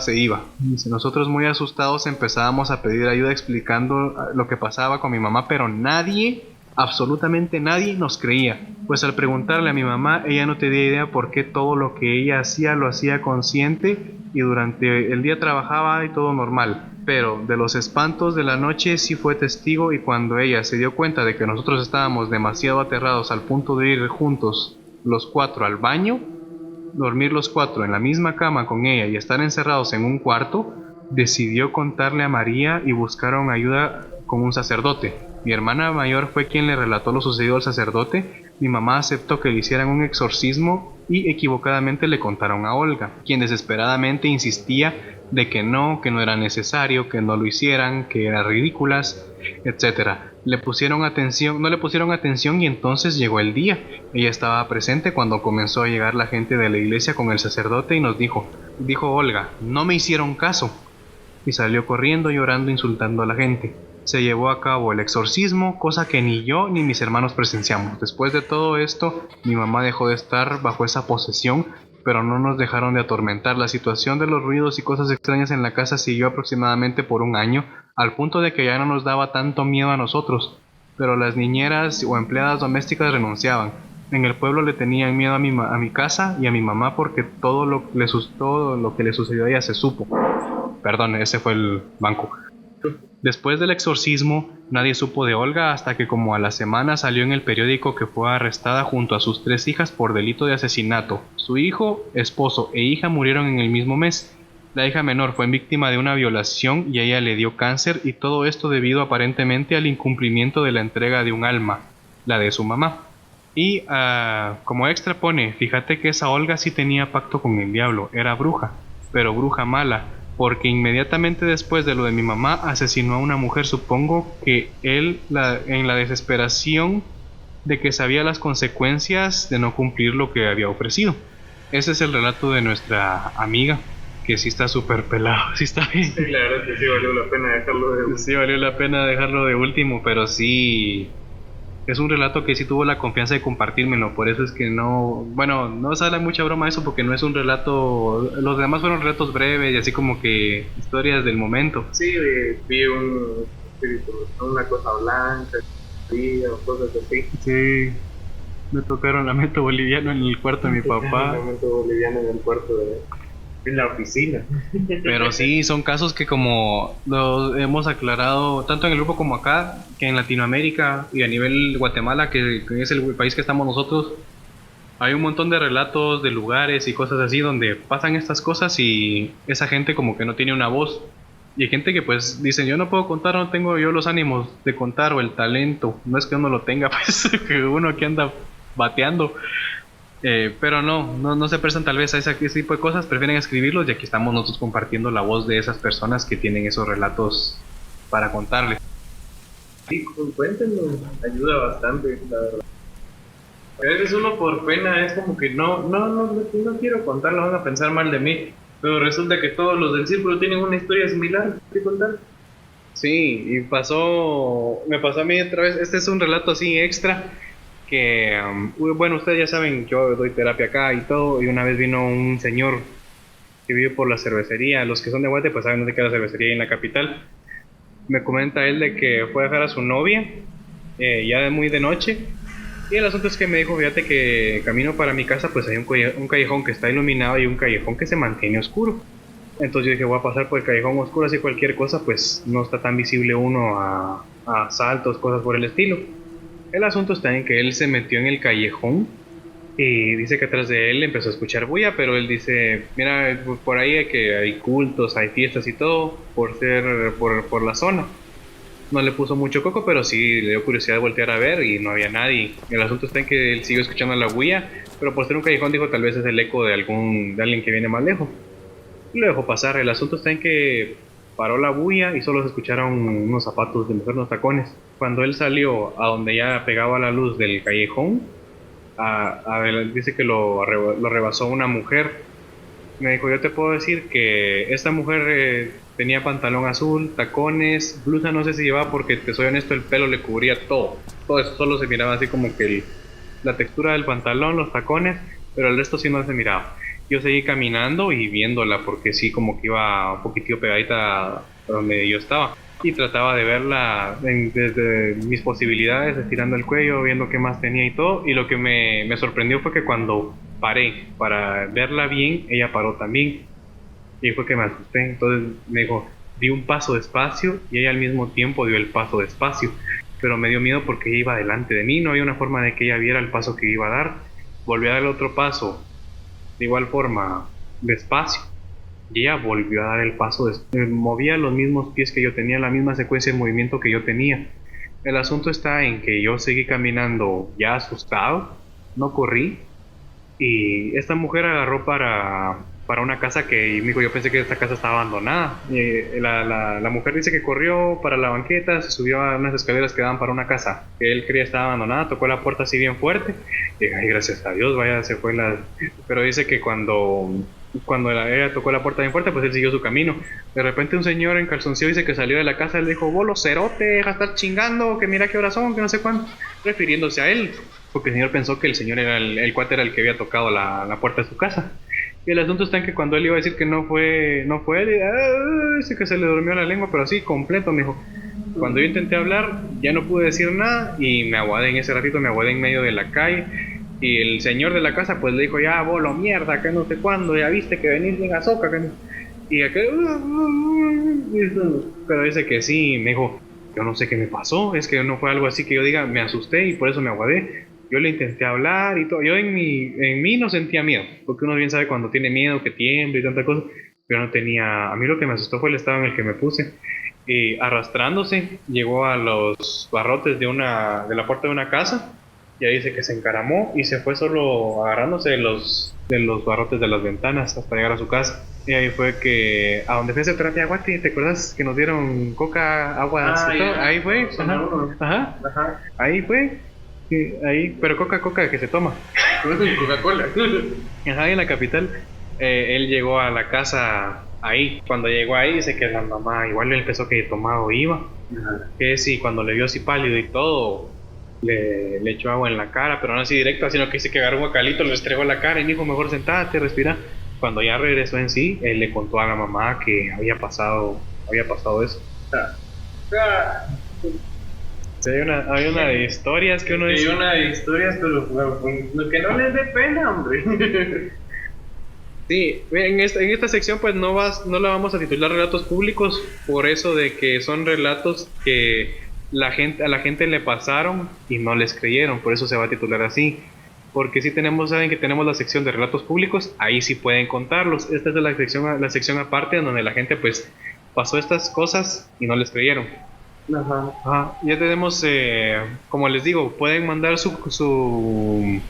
se iba. Dice: nosotros muy asustados empezábamos a pedir ayuda explicando lo que pasaba con mi mamá, pero nadie, absolutamente nadie, nos creía. Pues al preguntarle a mi mamá, ella no tenía idea por qué todo lo que ella hacía lo hacía consciente y durante el día trabajaba y todo normal. Pero de los espantos de la noche sí fue testigo, y cuando ella se dio cuenta de que nosotros estábamos demasiado aterrados al punto de ir juntos los 4 al baño, dormir los 4 en la misma cama con ella y estar encerrados en un cuarto, decidió contarle a María y buscaron ayuda con un sacerdote. Mi hermana mayor fue quien le relató lo sucedido al sacerdote. Mi mamá aceptó que le hicieran un exorcismo y equivocadamente le contaron a Olga, quien desesperadamente insistía de que no era necesario, que no lo hicieran, que eran ridículas, etcétera. No le pusieron atención y entonces llegó el día. Ella estaba presente cuando comenzó a llegar la gente de la iglesia con el sacerdote y nos dijo Olga: no me hicieron caso. Y salió corriendo, llorando, insultando a la gente. Se llevó a cabo el exorcismo, cosa que ni yo ni mis hermanos presenciamos. Después de todo esto, mi mamá dejó de estar bajo esa posesión, pero no nos dejaron de atormentar. La situación de los ruidos y cosas extrañas en la casa siguió aproximadamente por un año, al punto de que ya no nos daba tanto miedo a nosotros, pero las niñeras o empleadas domésticas renunciaban. En el pueblo le tenían miedo a mi casa y a mi mamá porque todo lo que le sucedió a ella se supo. Perdón, ese fue el banco. Después del exorcismo, nadie supo de Olga hasta que como a la semana salió en el periódico que fue arrestada junto a sus 3 hijas por delito de asesinato. Su hijo, esposo e hija murieron en el mismo mes. La hija menor fue víctima de una violación y a ella le dio cáncer, y todo esto debido aparentemente al incumplimiento de la entrega de un alma, la de su mamá. Y como extra pone: fíjate que esa Olga sí tenía pacto con el diablo, era bruja, pero bruja mala, porque inmediatamente después de lo de mi mamá asesinó a una mujer. Supongo que él, en la desesperación de que sabía las consecuencias de no cumplir lo que había ofrecido. Ese es el relato de nuestra amiga, que sí está súper pelado, sí está bien. Sí, la verdad es que sí valió la pena dejarlo de último. Sí valió la pena dejarlo de último, pero sí... es un relato que sí tuvo la confianza de compartírmelo, por eso es que no sale mucha broma eso, porque no es un relato, los demás fueron relatos breves y así como que historias del momento. Sí, vi un espíritu, una cosa blanca, o cosas así. Sí, me tocaron lamento boliviano en el cuarto de mi papá. Lamento boliviano en el cuarto en la oficina. Pero sí, son casos que, como lo hemos aclarado tanto en el grupo como acá, que en Latinoamérica y a nivel Guatemala, que es el país que estamos nosotros, hay un montón de relatos de lugares y cosas así donde pasan estas cosas y esa gente como que no tiene una voz. Y hay gente que pues dicen: yo no puedo contar, no tengo yo los ánimos de contar o el talento. No es que uno lo tenga, pues que uno que anda bateando. Pero no se prestan tal vez a ese tipo de cosas, prefieren escribirlos, y aquí estamos nosotros compartiendo la voz de esas personas que tienen esos relatos para contarles. Sí, cuéntenlo, ayuda bastante, la verdad. A veces uno por pena es como que no quiero contarlo, van a pensar mal de mí, pero resulta que todos los del círculo tienen una historia similar que contar. Sí, y me pasó a mí otra vez. Este es un relato así extra que, bueno, ustedes ya saben, yo doy terapia acá y todo, y una vez vino un señor que vive por la cervecería. Los que son de Guate pues saben dónde queda la cervecería, ahí en la capital. Me comenta él de que fue a dejar a su novia, ya muy de noche, y el asunto es que me dijo: fíjate que camino para mi casa pues hay un callejón que está iluminado y un callejón que se mantiene oscuro. Entonces yo dije: voy a pasar por el callejón oscuro, así cualquier cosa pues no está tan visible uno a asaltos, cosas por el estilo. El asunto está en que él se metió en el callejón Y dice que atrás de él empezó a escuchar bulla, pero él dice, mira, por ahí hay cultos, hay fiestas y todo, por la zona. No le puso mucho coco, pero sí le dio curiosidad de voltear a ver y no había nadie. El asunto está en que él siguió escuchando la bulla, pero por ser un callejón dijo tal vez es el eco de alguien que viene más lejos. Y lo dejó pasar. El asunto está en que paró la bulla y solo se escucharon unos zapatos de mujer, unos tacones. Cuando él salió a donde ya pegaba la luz del callejón, dice que lo rebasó una mujer. Me dijo, yo te puedo decir que esta mujer tenía pantalón azul, tacones, blusa no sé si llevaba porque te soy honesto, el pelo le cubría todo. Todo eso solo se miraba así como que la textura del pantalón, los tacones, pero el resto sí no se miraba. Yo seguí caminando y viéndola porque sí como que iba un poquitito pegadita a donde yo estaba. Y trataba de verla desde mis posibilidades, estirando el cuello, viendo qué más tenía y todo. Y lo que me sorprendió fue que cuando paré para verla bien, ella paró también. Y fue que me asusté. Entonces me dijo, di un paso despacio y ella al mismo tiempo dio el paso despacio. Pero me dio miedo porque ella iba delante de mí, no había una forma de que ella viera el paso que iba a dar. Volví a dar el otro paso, de igual forma, despacio. Y ella volvió a dar el paso, movía los mismos pies que yo tenía, la misma secuencia de movimiento que yo tenía. El asunto está en que yo seguí caminando ya asustado, no corrí, y esta mujer agarró para una casa que, y me dijo, yo pensé que esta casa estaba abandonada. La mujer dice que corrió para la banqueta, se subió a unas escaleras que daban para una casa que él creía estaba abandonada, tocó la puerta así bien fuerte, y ay, gracias a Dios, vaya, se fue la... Pero dice que cuando ella tocó la puerta bien fuerte, pues él siguió su camino. De repente un señor en calzoncillo dice que salió de la casa, le dijo, bolo, cerote, deja estar chingando, que mira qué horas son, que no sé cuándo, refiriéndose a él, porque el señor pensó que el señor era el cuate era el que había tocado la puerta de su casa. Y el asunto está en que cuando él iba a decir que no fue él, dice que se le durmió la lengua, pero así, completo, me dijo. Cuando yo intenté hablar, ya no pude decir nada y me aguadé en ese ratito, me aguadé en medio de la calle. Y el señor de la casa pues le dijo, ya, bolo, mierda, que no sé cuándo, ya viste que venís bien azoka, que no... Y aquel... Pero dice que sí, me dijo, yo no sé qué me pasó, es que no fue algo así que yo diga, me asusté y por eso me aguadé. Yo le intenté hablar y todo, yo en mí no sentía miedo, porque uno bien sabe cuando tiene miedo, que tiembla y tanta cosa, pero no tenía, a mí lo que me asustó fue el estado en el que me puse. Y arrastrándose, llegó a los barrotes de la puerta de una casa. Ya dice que se encaramó y se fue solo agarrándose de los barrotes de las ventanas hasta llegar a su casa. Y ahí fue que, a donde fue ese terapia Guati, ¿te acuerdas que nos dieron coca, agua, y todo? Ya. Ahí fue, Ajá. ahí fue, sí, ahí, pero coca que se toma. Coca-Cola. Ajá, en la capital. Él llegó a la casa ahí. Cuando llegó ahí, dice que la mamá igual le empezó que tomado iba. Ajá. Que sí, cuando le vio así pálido y todo, le echó agua en la cara, pero no así directa, sino que dice que agarró un guacalito, le estregó la cara y dijo, mejor sentate, respira. Cuando ya regresó en sí, él le contó a la mamá que había pasado eso. Ah, Sí, hay una de historias que uno hay dice. una de historias, pero lo que no les dé pena, hombre. Sí, en esta sección pues no la vamos a titular relatos públicos por eso de que son relatos que a la gente le pasaron y no les creyeron, por eso se va a titular así. Porque si saben que tenemos la sección de relatos públicos, ahí sí pueden contarlos. Esta es la sección aparte en donde la gente pues pasó estas cosas y no les creyeron. Ajá. Ajá, ya tenemos, como les digo, pueden mandar su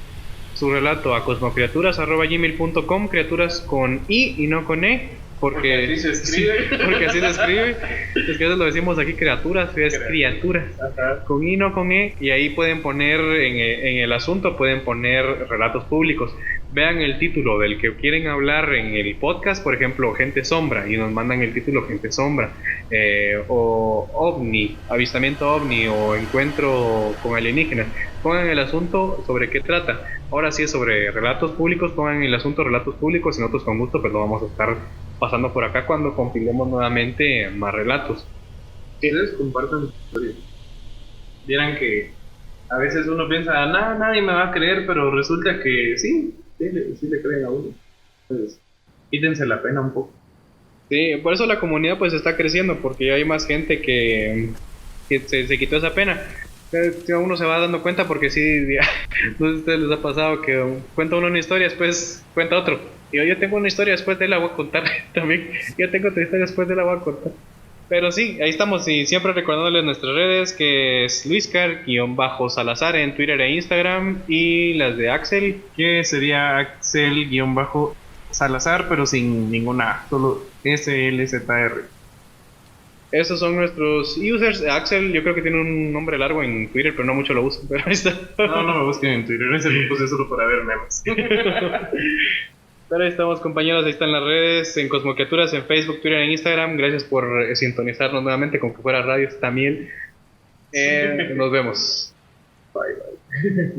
relato a cosmocriaturas@gmail.com, criaturas con I y no con E, porque así se escribe. sí, porque así se escribe. Es que eso lo decimos aquí, criaturas, es criaturas, Ajá. con I no con E, y ahí pueden poner en el asunto, pueden poner relatos públicos. Vean el título del que quieren hablar en el podcast, por ejemplo, Gente Sombra, y nos mandan el título Gente Sombra, o OVNI, avistamiento OVNI, o encuentro con alienígenas. Pongan el asunto sobre qué trata. Ahora sí es sobre relatos públicos, pongan el asunto relatos públicos y nosotros con gusto pues lo vamos a estar pasando por acá cuando compilemos nuevamente más relatos. Ustedes compartan su historia. Vieran que a veces uno piensa, nada, nadie me va a creer, pero resulta que sí le creen a uno. Entonces, quítense la pena un poco. Sí, por eso la comunidad pues está creciendo, porque ya hay más gente que se quitó esa pena. Uno se va dando cuenta porque sí, no sé si a ustedes les ha pasado que cuenta uno una historia, después cuenta otro. Y yo tengo una historia, después de la voy a contar también. Yo tengo otra historia, después de la voy a contar. Pero sí, ahí estamos y siempre recordándoles nuestras redes, que es Luiscar-Salazar en Twitter e Instagram, y las de Axel. Que sería Axel-Salazar, pero sin ninguna A, solo SLZR. Esos son nuestros users. Axel, yo creo que tiene un nombre largo en Twitter, pero no mucho lo usa. Pero ahí está. No, no me busquen en Twitter, ese lo puse solo para ver memes. Pero ahí estamos, compañeros. Ahí están las redes: en Cosmocriaturas, en Facebook, Twitter e Instagram. Gracias por sintonizarnos nuevamente, con que fuera radio también. Nos vemos. Bye, bye.